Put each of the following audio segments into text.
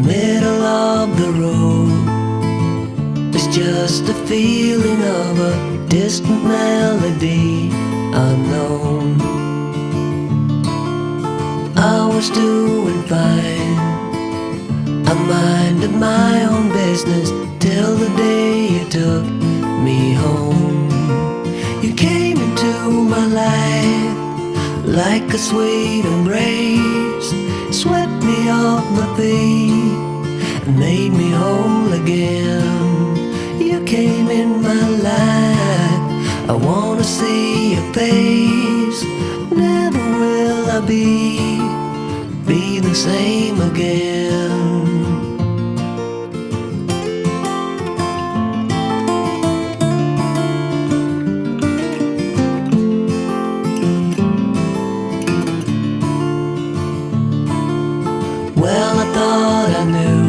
middle of the road. It's just a feeling of a distant melody unknown. I was doing fine, I minded my own business till the day you took me home. You came into my life like a sweet embrace, swept me off my feet and made me whole again. You came in my life, I wanna see your face. Never will I be the same again. Well, I thought I knew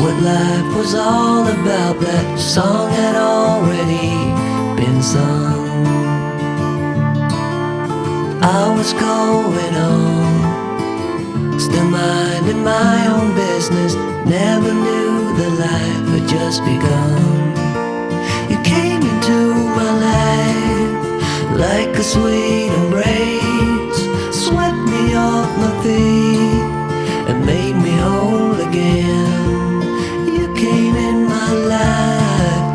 what life was all about. That song had already been sung. I was going on, still minding my own business. Never knew that life had just begun. You came into my life like a sweet embrace, swept me off my feet and made me whole again. You came in my life,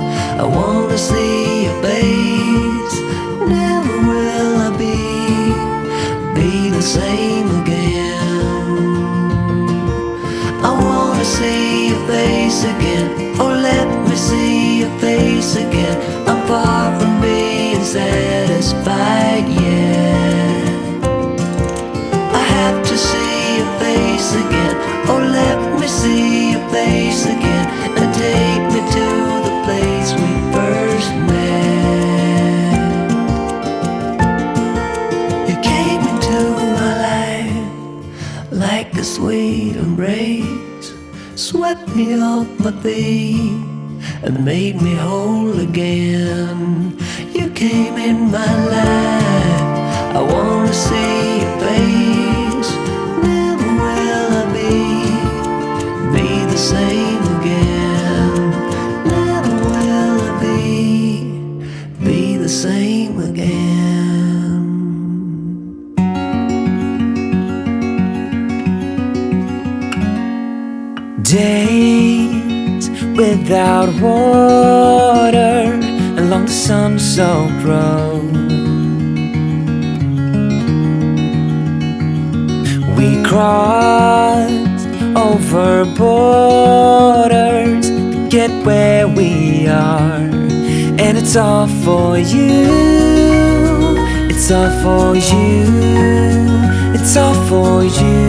I wanna see your face. Never will I be the same again. I wanna see your face again, oh let me see your face again. I'm far from being satisfied yet. I have to see your face again, oh let me see your face again, and take me to the place we first met. You came into my life like a sweet embrace, swept me off my feet and made me whole again. You came in my life, I wanna see your face. Never will I be the same again. Never will I be the same again. Days without water along the sun-soaked road. We crossed over borders to get where we are, and it's all for you. It's all for you. It's all for you.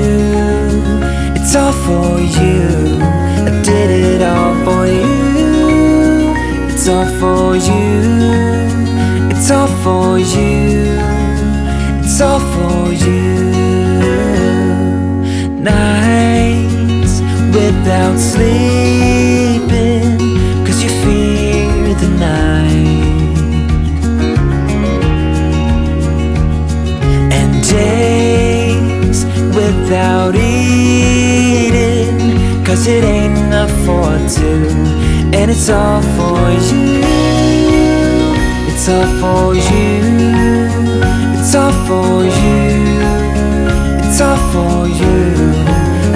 It's all for you. I did it all for you. It's all for you. It's all for you. It's all for you. Nights without sleeping 'cause you fear the night, and days without eating 'cause it ain't enough for two, and it's all for you. It's all for you. It's all for you. It's all for you.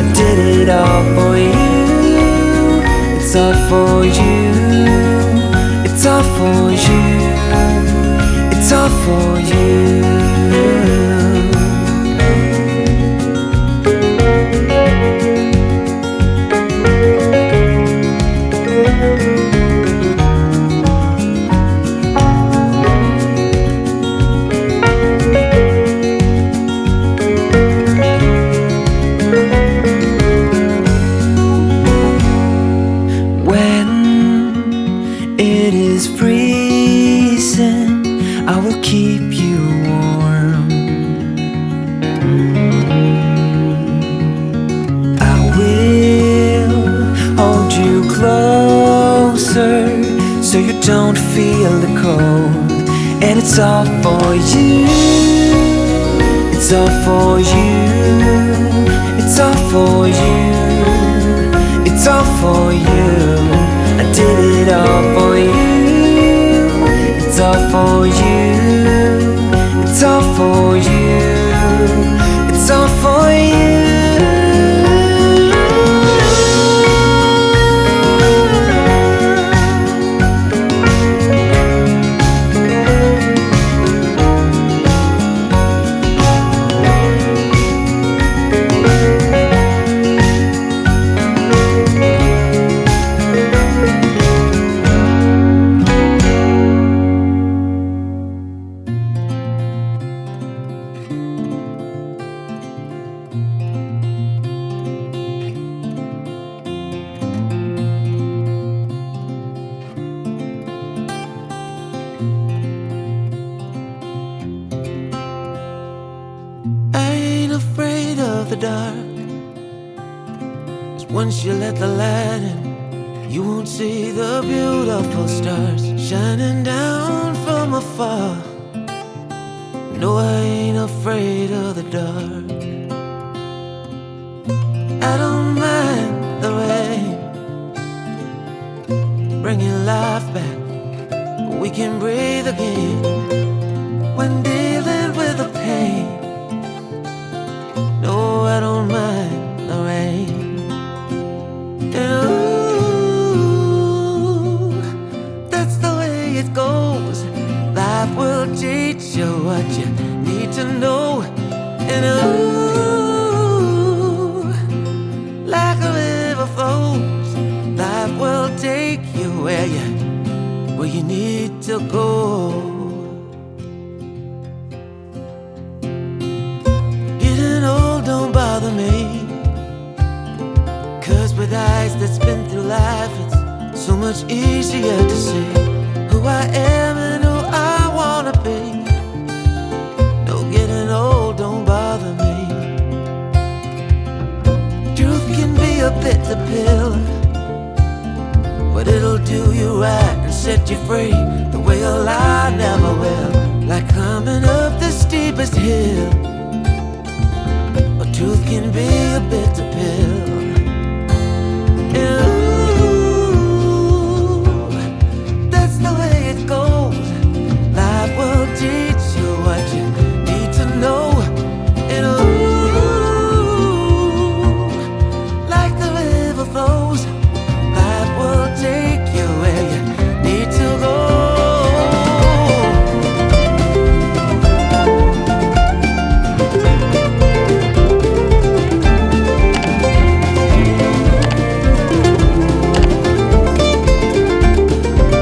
I did it all for you. It's all for you. It's all for you. It's all for you. I will keep you warm. I will hold you closer so you don't feel the cold. And it's all for you. It's all for you. It's all for you. all for you. I did it all for you. It's all for you. It's all for you. It's all for you. I ain't afraid of the dark, 'cause once you let the light in, you won't see the beautiful stars shining down from afar. No, I ain't afraid of the dark. I don't mind the rain, bringing life back. We can breathe again when dealing with the pain. No, I don't mind the rain. And ooh, that's the way it goes. Life will teach you what you need to know. And ooh, like a river flows, life will take you where you need to go. Don't bother me, 'cause with eyes that's been through life, it's so much easier to see who I am and who I wanna be. No, getting old don't bother me. Truth can be a bitter pill, but it'll do you right and set you free the way a lie never will. Like climbing up the steepest hill, truth can be a bitter pill.